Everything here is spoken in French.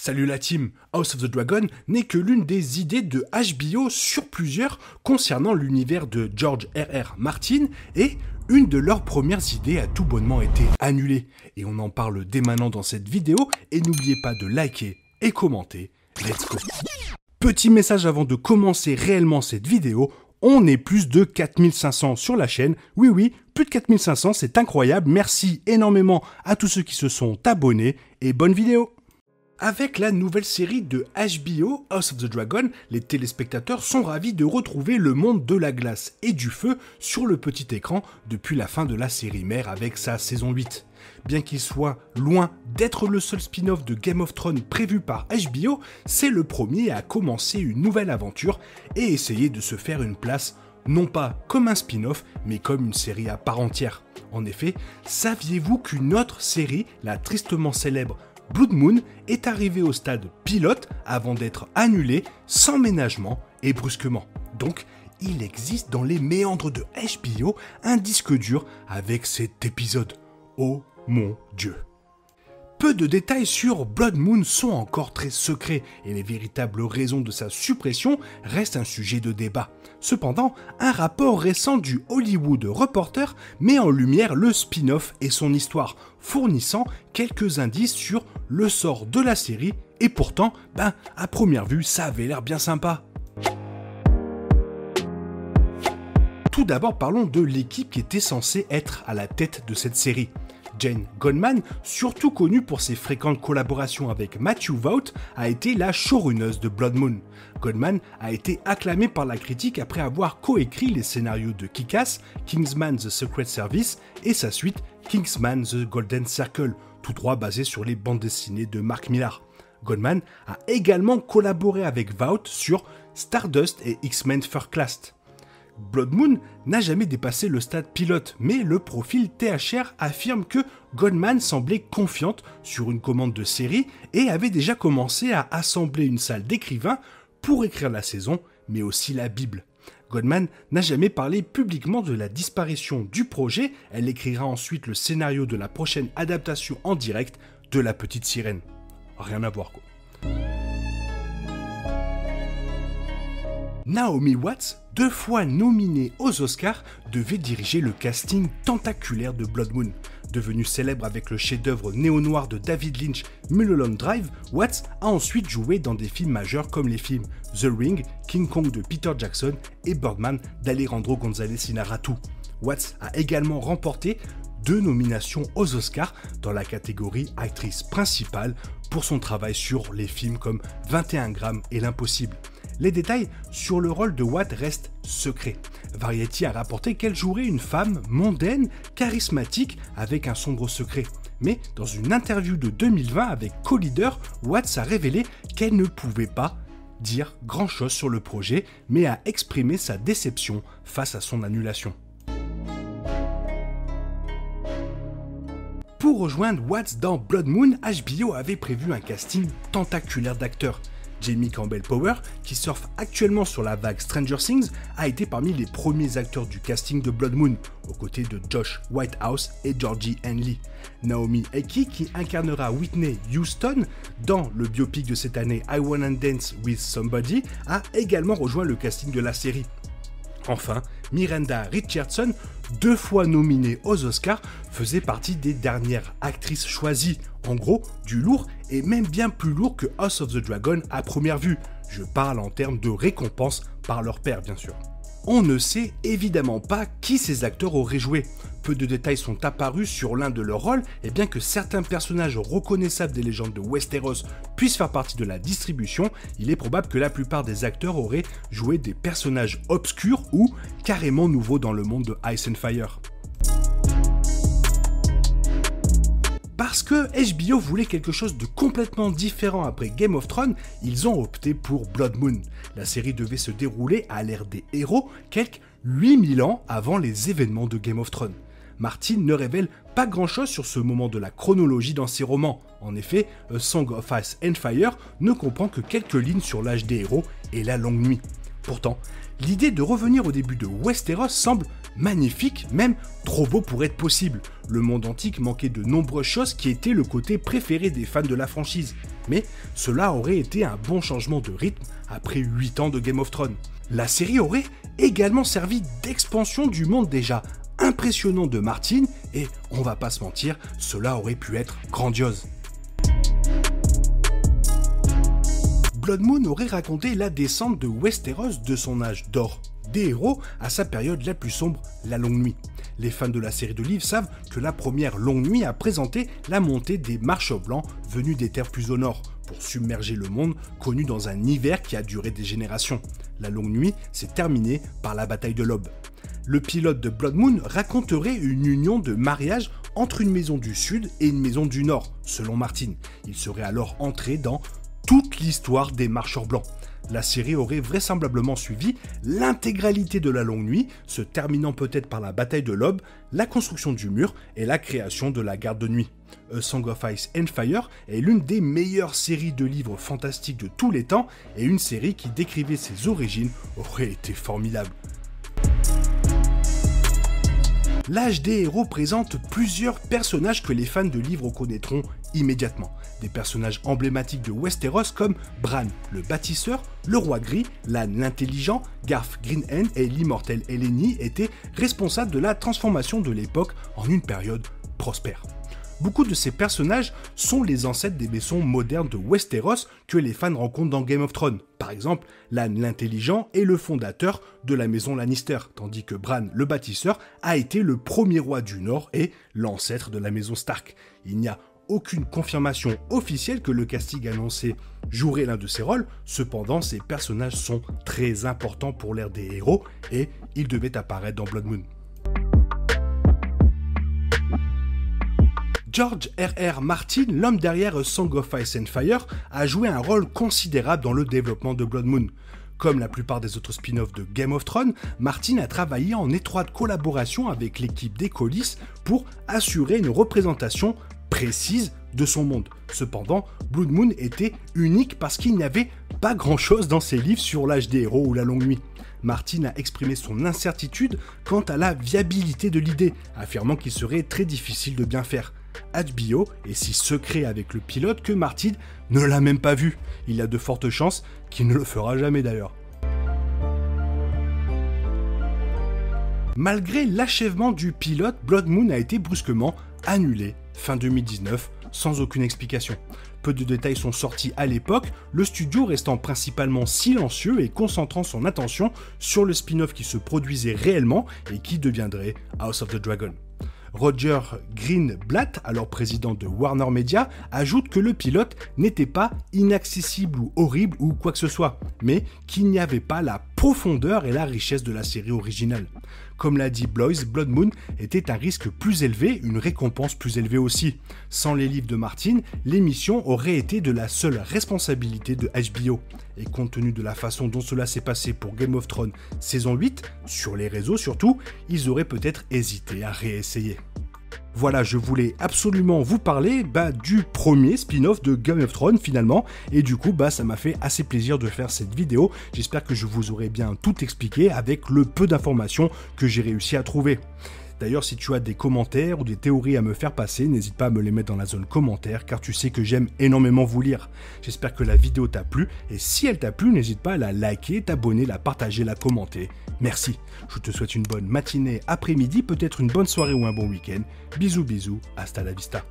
Salut la team, House of the Dragon n'est que l'une des idées de HBO sur plusieurs concernant l'univers de George R.R. Martin et une de leurs premières idées a tout bonnement été annulée. Et on en parle dès maintenant dans cette vidéo et n'oubliez pas de liker et commenter. Let's go. Petit message avant de commencer réellement cette vidéo, on est plus de 4500 sur la chaîne. Oui, plus de 4500, c'est incroyable. Merci énormément à tous ceux qui se sont abonnés et bonne vidéo. Avec la nouvelle série de HBO, House of the Dragon, les téléspectateurs sont ravis de retrouver le monde de la glace et du feu sur le petit écran depuis la fin de la série mère avec sa saison 8. Bien qu'il soit loin d'être le seul spin-off de Game of Thrones prévu par HBO, c'est le premier à commencer une nouvelle aventure et essayer de se faire une place, non pas comme un spin-off, mais comme une série à part entière. En effet, saviez-vous qu'une autre série, la tristement célèbre Blood Moon, est arrivée au stade pilote avant d'être annulée sans ménagement et brusquement. Donc, il existe dans les méandres de HBO un disque dur avec cet épisode. Oh mon Dieu! Peu de détails sur Blood Moon sont encore très secrets et les véritables raisons de sa suppression restent un sujet de débat. Cependant, un rapport récent du Hollywood Reporter met en lumière le spin-off et son histoire, fournissant quelques indices sur le sort de la série et pourtant, à première vue, ça avait l'air bien sympa. Tout d'abord, parlons de l'équipe qui était censée être à la tête de cette série. Jane Goldman, surtout connue pour ses fréquentes collaborations avec Matthew Vaught, a été la showrunneuse de Blood Moon. Goldman a été acclamée par la critique après avoir coécrit les scénarios de Kick-Ass, Kingsman The Secret Service et sa suite Kingsman The Golden Circle, tous trois basés sur les bandes dessinées de Mark Millar. Goldman a également collaboré avec Vaught sur Stardust et X-Men First Class. Blood Moon n'a jamais dépassé le stade pilote, mais le profil THR affirme que Goldman semblait confiante sur une commande de série et avait déjà commencé à assembler une salle d'écrivains pour écrire la saison, mais aussi la Bible. Goldman n'a jamais parlé publiquement de la disparition du projet, elle écrira ensuite le scénario de la prochaine adaptation en direct de La Petite Sirène. Rien à voir quoi. Naomi Watts, 2 fois nominée aux Oscars, devait diriger le casting tentaculaire de Blood Moon. Devenue célèbre avec le chef-d'œuvre néo-noir de David Lynch, Mulholland Drive, Watts a ensuite joué dans des films majeurs comme les films The Ring, King Kong de Peter Jackson et Birdman d'Alejandro González Iñárritu. Watts a également remporté 2 nominations aux Oscars dans la catégorie actrice principale pour son travail sur les films comme 21 grammes et L'Impossible. Les détails sur le rôle de Watts restent secrets. Variety a rapporté qu'elle jouerait une femme mondaine, charismatique, avec un sombre secret. Mais dans une interview de 2020 avec Collider, Watts a révélé qu'elle ne pouvait pas dire grand-chose sur le projet, mais a exprimé sa déception face à son annulation. Pour rejoindre Watts dans Blood Moon, HBO avait prévu un casting tentaculaire d'acteurs. Jamie Campbell Power, qui surfe actuellement sur la vague Stranger Things, a été parmi les premiers acteurs du casting de Blood Moon, aux côtés de Josh Whitehouse et Georgie Henley. Naomi Ackie, qui incarnera Whitney Houston dans le biopic de cette année I Wanna Dance With Somebody, a également rejoint le casting de la série. Enfin, Miranda Richardson, 2 fois nominée aux Oscars, faisait partie des dernières actrices choisies. En gros, du lourd et même bien plus lourd que House of the Dragon à première vue. Je parle en termes de récompense par leur père, bien sûr. On ne sait évidemment pas qui ces acteurs auraient joué. Peu de détails sont apparus sur l'un de leurs rôles, et bien que certains personnages reconnaissables des légendes de Westeros puissent faire partie de la distribution, il est probable que la plupart des acteurs auraient joué des personnages obscurs ou carrément nouveaux dans le monde de Ice and Fire. Parce que HBO voulait quelque chose de complètement différent après Game of Thrones, ils ont opté pour Blood Moon. La série devait se dérouler à l'ère des héros, quelques 8000 ans avant les événements de Game of Thrones. Martin ne révèle pas grand-chose sur ce moment de la chronologie dans ses romans. En effet, A Song of Ice and Fire ne comprend que quelques lignes sur l'âge des héros et la longue nuit. Pourtant, l'idée de revenir au début de Westeros semble magnifique, même trop beau pour être possible. Le monde antique manquait de nombreuses choses qui étaient le côté préféré des fans de la franchise. Mais cela aurait été un bon changement de rythme après 8 ans de Game of Thrones. La série aurait également servi d'expansion du monde déjà impressionnant de Martin et, on va pas se mentir, cela aurait pu être grandiose. Blood Moon aurait raconté la descente de Westeros de son âge d'or des héros à sa période la plus sombre, la Longue Nuit. Les fans de la série de livres savent que la première Longue Nuit a présenté la montée des Marcheurs Blancs venus des terres plus au nord pour submerger le monde connu dans un hiver qui a duré des générations. La Longue Nuit s'est terminée par la bataille de l'Aube. Le pilote de Blood Moon raconterait une union de mariage entre une maison du sud et une maison du nord, selon Martin. Il serait alors entré dans toute l'histoire des Marcheurs Blancs. La série aurait vraisemblablement suivi l'intégralité de la Longue Nuit, se terminant peut-être par la bataille de l'Aube, la construction du mur et la création de la garde de nuit. A Song of Ice and Fire est l'une des meilleures séries de livres fantastiques de tous les temps et une série qui décrivait ses origines aurait été formidable. L'âge des héros présente plusieurs personnages que les fans de livres connaîtront immédiatement. Des personnages emblématiques de Westeros comme Bran, le bâtisseur, le roi gris, l'âne l'intelligent, Garth Greenhand et l'immortel Eleni étaient responsables de la transformation de l'époque en une période prospère. Beaucoup de ces personnages sont les ancêtres des maisons modernes de Westeros que les fans rencontrent dans Game of Thrones. Par exemple, l'âne l'intelligent est le fondateur de la maison Lannister, tandis que Bran, le bâtisseur, a été le premier roi du Nord et l'ancêtre de la maison Stark. Il n'y a aucune confirmation officielle que le casting annoncé jouerait l'un de ces rôles, cependant ces personnages sont très importants pour l'ère des héros et ils devaient apparaître dans Blood Moon. George R.R. Martin, l'homme derrière A Song of Ice and Fire, a joué un rôle considérable dans le développement de Blood Moon. Comme la plupart des autres spin-offs de Game of Thrones, Martin a travaillé en étroite collaboration avec l'équipe des coulisses pour assurer une représentation précise de son monde. Cependant, Blood Moon était unique parce qu'il n'y avait pas grand-chose dans ses livres sur l'âge des héros ou la Longue Nuit. Martin a exprimé son incertitude quant à la viabilité de l'idée, affirmant qu'il serait très difficile de bien faire. HBO est si secret avec le pilote que Martin ne l'a même pas vu. Il y a de fortes chances qu'il ne le fera jamais d'ailleurs. Malgré l'achèvement du pilote, Blood Moon a été brusquement annulé fin 2019 sans aucune explication. Peu de détails sont sortis à l'époque, le studio restant principalement silencieux et concentrant son attention sur le spin-off qui se produisait réellement et qui deviendrait House of the Dragon. Roger Greenblatt, alors président de Warner Media, ajoute que le pilote n'était pas inaccessible ou horrible ou quoi que ce soit, mais qu'il n'y avait pas la profondeur et la richesse de la série originale. Comme l'a dit Bloys, Blood Moon était un risque plus élevé, une récompense plus élevée aussi. Sans les livres de Martin, l'émission aurait été de la seule responsabilité de HBO. Et compte tenu de la façon dont cela s'est passé pour Game of Thrones saison 8, sur les réseaux surtout, ils auraient peut-être hésité à réessayer. Voilà, je voulais absolument vous parler du premier spin-off de Game of Thrones finalement, et du coup ça m'a fait assez plaisir de faire cette vidéo. J'espère que je vous aurai bien tout expliqué avec le peu d'informations que j'ai réussi à trouver. D'ailleurs, si tu as des commentaires ou des théories à me faire passer, n'hésite pas à me les mettre dans la zone commentaire, car tu sais que j'aime énormément vous lire. J'espère que la vidéo t'a plu, et si elle t'a plu, n'hésite pas à la liker, t'abonner, la partager, la commenter. Merci. Je te souhaite une bonne matinée, après-midi, peut-être une bonne soirée ou un bon week-end. Bisous bisous, hasta la vista.